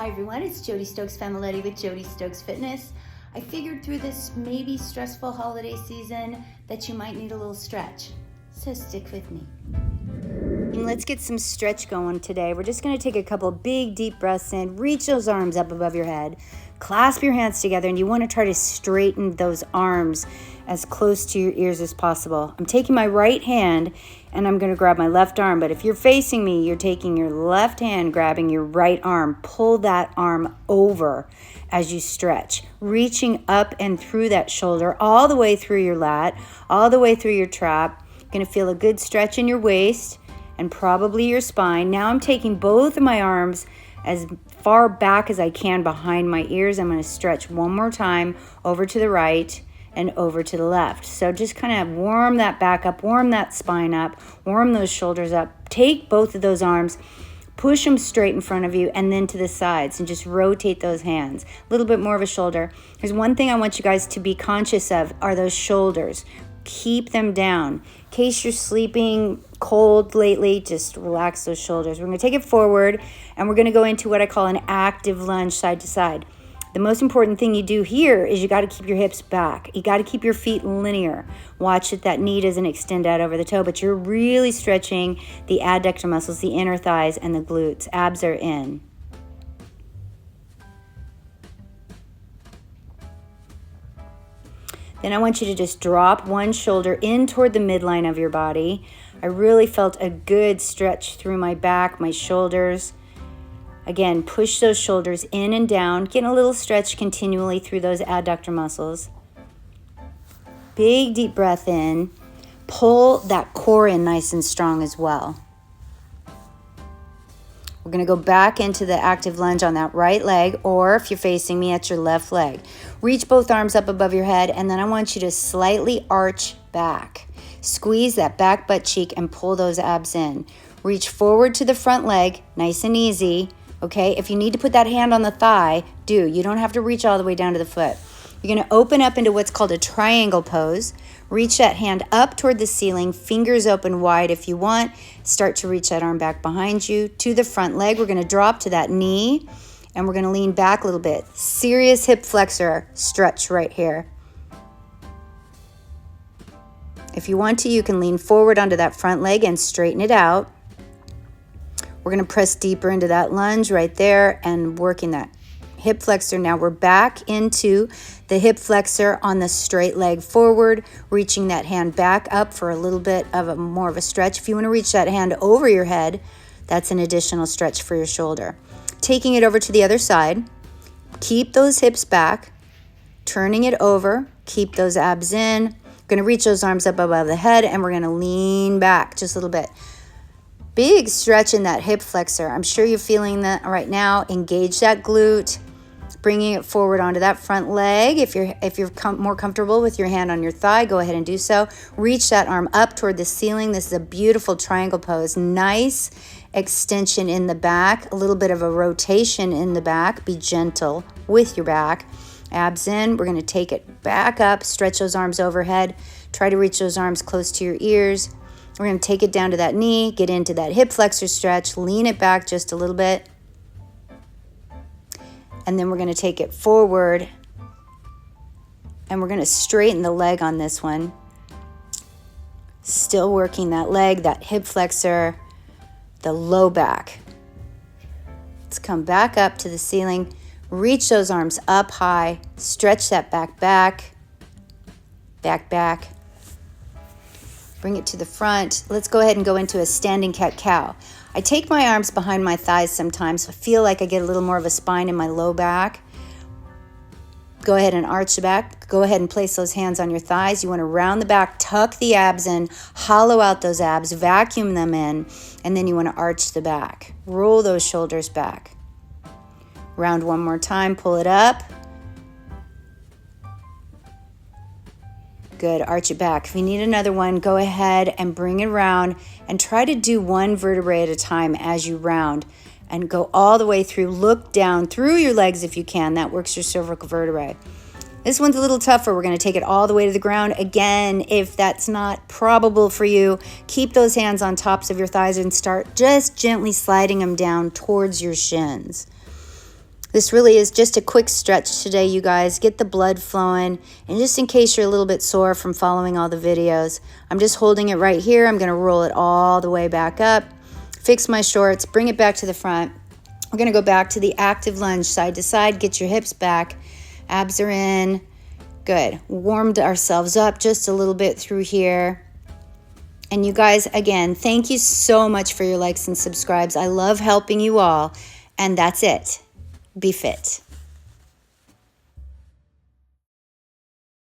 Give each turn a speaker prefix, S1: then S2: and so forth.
S1: Hi everyone, it's Jody Stokes Familetti with Jody Stokes Fitness. I figured through this maybe stressful holiday season that you might need a little stretch, so stick with me. Let's get some stretch going today. We're just going to take a couple big deep breaths in, reach those arms up above your head, clasp your hands together, and you want to try to straighten those arms as close to your ears as possible. I'm taking my right hand and I'm going to grab my left arm, but if you're facing me, you're taking your left hand, grabbing your right arm. Pull that arm over as you stretch, reaching up and through that shoulder, all the way through your lat, all the way through your trap. You're going to feel a good stretch in your waist and probably your spine. Now I'm taking both of my arms as far back as I can behind my ears. I'm going to stretch one more time over to the right and over to the left. So just kind of warm that back up, warm that spine up, warm those shoulders up. Take both of those arms, push them straight in front of you and then to the sides and just rotate those hands. A little bit more of a shoulder. There's one thing I want you guys to be conscious of are those shoulders. Keep them down. In case you're sleeping cold lately, just relax those shoulders. We're going to take it forward and we're going to go into what I call an active lunge side to side. The most important thing you do here is you got to keep your hips back. You got to keep your feet linear. Watch that that knee doesn't extend out over the toe, but you're really stretching the adductor muscles, the inner thighs, and the glutes. Abs are in. Then I want you to just drop one shoulder in toward the midline of your body. I really felt a good stretch through my back, my shoulders. Again, push those shoulders in and down. Get a little stretch continually through those adductor muscles. Big deep breath in. Pull that core in nice and strong as well. We're going to go back into the active lunge on that right leg, or if you're facing me, at your left leg. Reach both arms up above your head, and then I want you to slightly arch back. Squeeze that back butt cheek and pull those abs in. Reach forward to the front leg, nice and easy. Okay, if you need to put that hand on the thigh, do. You don't have to reach all the way down to the foot. You're going to open up into what's called a triangle pose. Reach that hand up toward the ceiling, fingers open wide if you want. Start to reach that arm back behind you to the front leg. We're going to drop to that knee, and we're going to lean back a little bit. Serious hip flexor stretch right here. If you want to, you can lean forward onto that front leg and straighten it out. We're going to press deeper into that lunge right there and working that hip flexor. Now we're back into the hip flexor on the straight leg forward, reaching that hand back up for a little bit of more of a stretch. If you want to reach that hand over your head, that's an additional stretch for your shoulder. Taking it over to the other side, keep those hips back, turning it over, keep those abs in. We're going to reach those arms up above the head and we're going to lean back just a little bit. Big stretch in that hip flexor. I'm sure you're feeling that right now. Engage that glute, bringing it forward onto that front leg. If you're more comfortable with your hand on your thigh, go ahead and do so. Reach that arm up toward the ceiling. This is a beautiful triangle pose. Nice extension in the back, a little bit of a rotation in the back. Be gentle with your back. Abs in. We're going to take it back up, stretch those arms overhead. Try to reach those arms close to your ears. We're going to take it down to that knee, get into that hip flexor stretch, lean it back just a little bit. And then we're going to take it forward and we're going to straighten the leg on this one. Still working that leg, that hip flexor, the low back. Let's come back up to the ceiling, reach those arms up high, stretch that back, back. Bring it to the front. Let's go ahead and go into a standing cat-cow. I take my arms behind my thighs sometimes. I feel like I get a little more of a spine in my low back. Go ahead and arch the back. Go ahead and place those hands on your thighs. You want to round the back, tuck the abs in, hollow out those abs, vacuum them in, and then you want to arch the back. Roll those shoulders back. Round one more time, pull it up. Good, arch it back. If you need another one, go ahead and bring it around and try to do one vertebrae at a time as you round and go all the way through. Look down through your legs if you can. That works your cervical vertebrae. This one's a little tougher. We're going to take it all the way to the ground. Again, if that's not probable for you, keep those hands on tops of your thighs and start just gently sliding them down towards your shins. This really is just a quick stretch today, you guys. Get the blood flowing. And just in case you're a little bit sore from following all the videos, I'm just holding it right here. I'm gonna roll it all the way back up, fix my shorts, bring it back to the front. We're gonna go back to the active lunge, side to side, get your hips back, abs are in. Good, warmed ourselves up just a little bit through here. And you guys, again, thank you so much for your likes and subscribes. I love helping you all, and that's it. Be fit.